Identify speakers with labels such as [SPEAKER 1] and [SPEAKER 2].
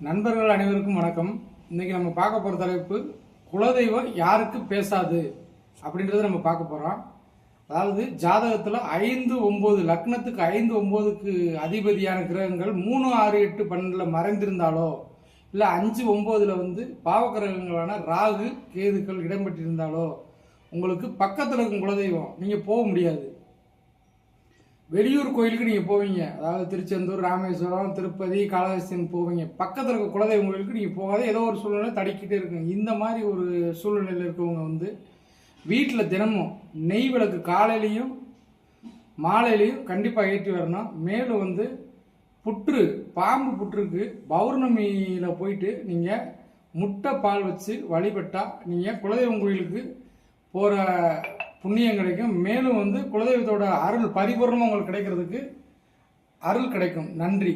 [SPEAKER 1] நண்பர்கள் அனைவருக்கும் வணக்கம். இன்னைக்கு நம்ம பார்க்க போற தலைப்பு குலதெய்வம் யாருக்கு பேசாது அப்படின்றத நம்ம பார்க்க போறோம். அதாவது ஜாதகத்துல 5-9 லக்னத்துக்கு 5-9க்கு அதிபதியான கிரகங்கள் 3, 6, 8, 12 மறைந்திருந்தாலோ இல்ல 5-9ல பாவ கிரகங்களான ராகு கேதுக்கள் இடம்பெற்றிருந்தாலோ உங்களுக்கு பக்கத்துல இருக்கும் குலதெய்வம் நீங்க போக முடியாது. வெளியூர் கோயிலுக்கு நீங்கள் போவீங்க, அதாவது திருச்செந்தூர், ராமேஸ்வரம், திருப்பதி, காளஹஸ்தின்னு போவீங்க. பக்கத்தில் இருக்க குலதெய்வம் கோயிலுக்கு நீங்கள் போகாத, ஏதோ ஒரு சூழ்நிலை தடிக்கிட்டே இருக்குங்க. இந்த மாதிரி ஒரு சூழ்நிலையில் இருக்கவங்க வீட்டில் தினமும் நெய் விளக்கு காலையிலையும் மாலையிலையும் கண்டிப்பாக ஏற்றி வரணும். மேலும் புற்று, பாம்பு புற்றுக்கு பௌர்ணமியில் போயிட்டு நீங்கள் முட்டை பால் வச்சு வழிபட்டால் நீங்கள் குலதெய்வம் கோயிலுக்கு போகிற புண்ணியம் கிடைக்கும். மேலும் குலதெய்வத்தோட அருள் பரிபூர்ணமாக உங்களுக்கு கிடைக்கிறதுக்கு அருள் கிடைக்கும். நன்றி.